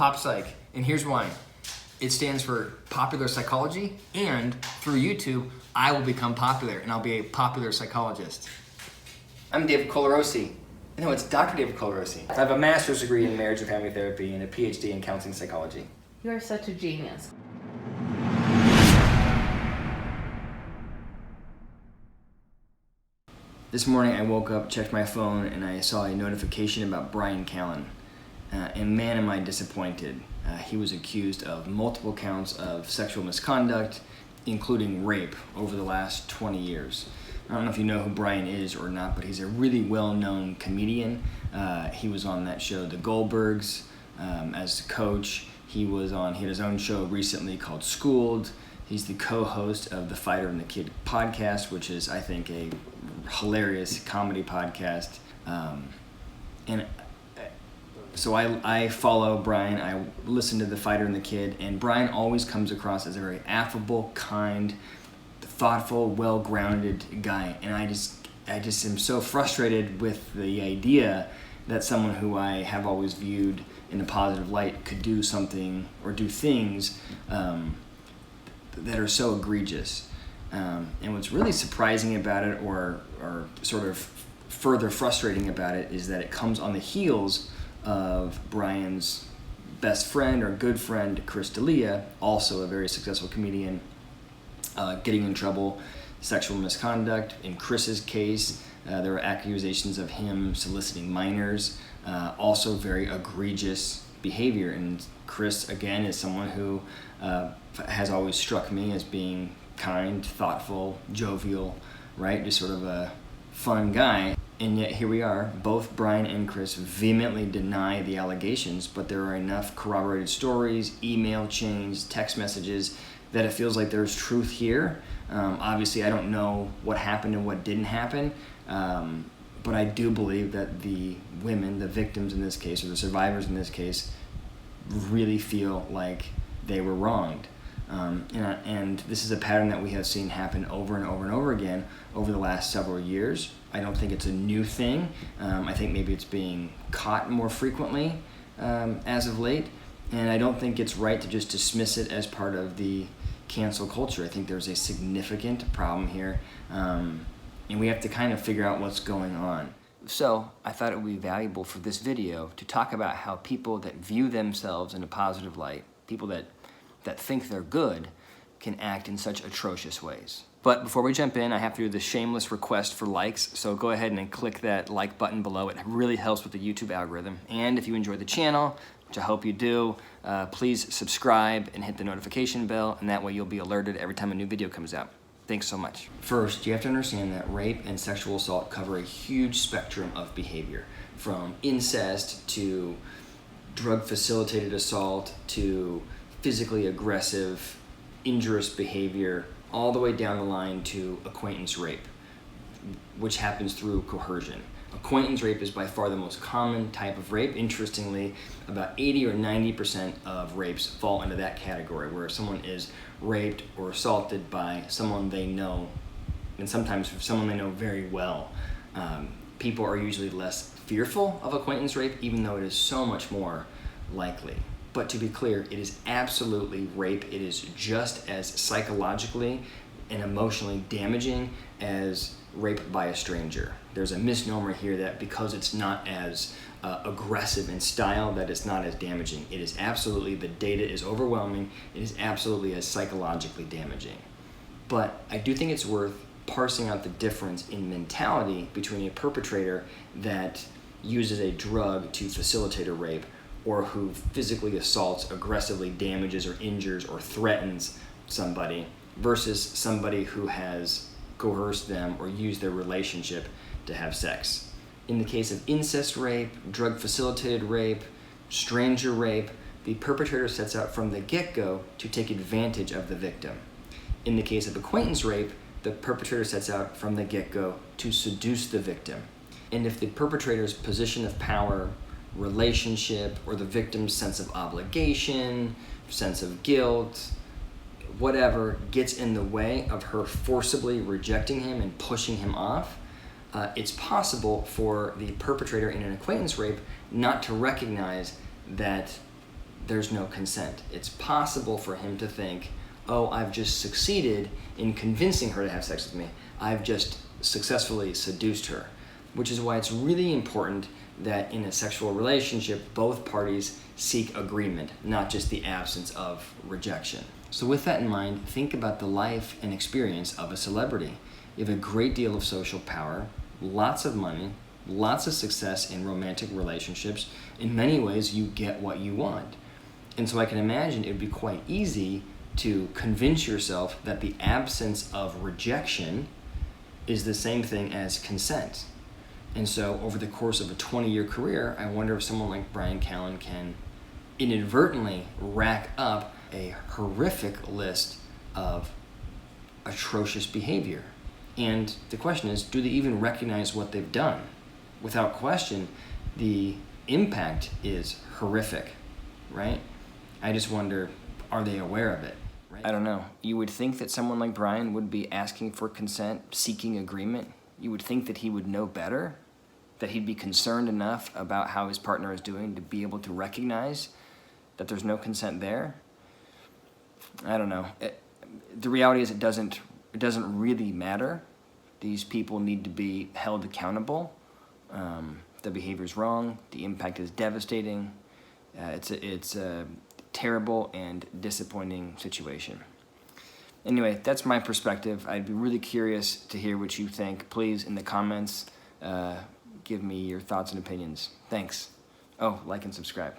Pop Psych, and here's why. It stands for popular psychology, and through YouTube, I will become popular, and I'll be a popular psychologist. I'm David Colarosi. No, it's Dr. David Colarosi. I have a master's degree in marriage and family therapy and a PhD in counseling psychology. You are such a genius. This morning I woke up, checked my phone, and I saw a notification about Bryan Callen. And man, am I disappointed. He was accused of multiple counts of sexual misconduct, including rape, over the last 20 years. I don't know if you know who Bryan is or not, but he's a really well-known comedian. He was on that show, The Goldbergs, as a coach. He had his own show recently called Schooled. He's the co-host of the Fighter and the Kid podcast, which is, I think, a hilarious comedy podcast. So I follow Bryan. I listen to the Fighter and the Kid, and Bryan always comes across as a very affable, kind, thoughtful, well-grounded guy. And I just am so frustrated with the idea that someone who I have always viewed in a positive light could do something or do things that are so egregious. And what's really surprising about it, or sort of further frustrating about it, is that it comes on the heels of Bryan's best friend or good friend, Chris D'Elia, also a very successful comedian, getting in trouble, sexual misconduct. In Chris's case, there were accusations of him soliciting minors, also very egregious behavior. And Chris, again, is someone who has always struck me as being kind, thoughtful, jovial, right? Just sort of a fun guy. And yet here we are, both Bryan and Chris vehemently deny the allegations, but there are enough corroborated stories, email chains, text messages, that it feels like there's truth here. Obviously, I don't know what happened and what didn't happen, but I do believe that the women, the victims in this case, or the survivors in this case, really feel like they were wronged. And this is a pattern that we have seen happen over and over and over again over the last several years. I don't think it's a new thing. I think maybe it's being caught more frequently as of late. And I don't think it's right to just dismiss it as part of the cancel culture. I think there's a significant problem here. And we have to kind of figure out what's going on. So I thought it would be valuable for this video to talk about how people that view themselves in a positive light, people that think they're good, can act in such atrocious ways. But before we jump in, I have to do the shameless request for likes, so go ahead and click that like button below. It really helps with the YouTube algorithm. And if you enjoy the channel, which I hope you do, please subscribe and hit the notification bell, and that way you'll be alerted every time a new video comes out. Thanks so much. First, you have to understand that rape and sexual assault cover a huge spectrum of behavior, from incest to drug-facilitated assault to physically aggressive, injurious behavior, all the way down the line to acquaintance rape, which happens through coercion. Acquaintance rape is by far the most common type of rape. Interestingly, about 80 or 90% of rapes fall into that category, where someone is raped or assaulted by someone they know, and sometimes someone they know very well. People are usually less fearful of acquaintance rape, even though it is so much more likely. But to be clear, it is absolutely rape. It is just as psychologically and emotionally damaging as rape by a stranger. There's a misnomer here that because it's not as aggressive in style, that it's not as damaging. It is absolutely, the data is overwhelming. It is absolutely as psychologically damaging. But I do think it's worth parsing out the difference in mentality between a perpetrator that uses a drug to facilitate a rape, or who physically assaults, aggressively damages or injures or threatens somebody, versus somebody who has coerced them or used their relationship to have sex. In the case of incest rape, drug-facilitated rape, stranger rape, the perpetrator sets out from the get-go to take advantage of the victim. In the case of acquaintance rape, the perpetrator sets out from the get-go to seduce the victim. And if the perpetrator's position of power, relationship, or the victim's sense of obligation, sense of guilt, whatever, gets in the way of her forcibly rejecting him and pushing him off, it's possible for the perpetrator in an acquaintance rape not to recognize that there's no consent. It's possible for him to think, oh, I've just succeeded in convincing her to have sex with me. I've just successfully seduced her, which is why it's really important that in a sexual relationship, both parties seek agreement, not just the absence of rejection. So with that in mind, think about the life and experience of a celebrity. You have a great deal of social power, lots of money, lots of success in romantic relationships. In many ways, you get what you want. And so I can imagine it would be quite easy to convince yourself that the absence of rejection is the same thing as consent. And so over the course of a 20-year career, I wonder if someone like Bryan Callen can inadvertently rack up a horrific list of atrocious behavior. And the question is, do they even recognize what they've done? Without question, the impact is horrific, right? I just wonder, are they aware of it? Right? I don't know. You would think that someone like Bryan would be asking for consent, seeking agreement. You would think that he would know better, that he'd be concerned enough about how his partner is doing to be able to recognize that there's no consent there. I don't know. The reality is it doesn't really matter. These people need to be held accountable. The behavior is wrong. The impact is devastating. It's a terrible and disappointing situation. Anyway, that's my perspective. I'd be really curious to hear what you think. Please, in the comments, give me your thoughts and opinions. Thanks. Oh, like and subscribe.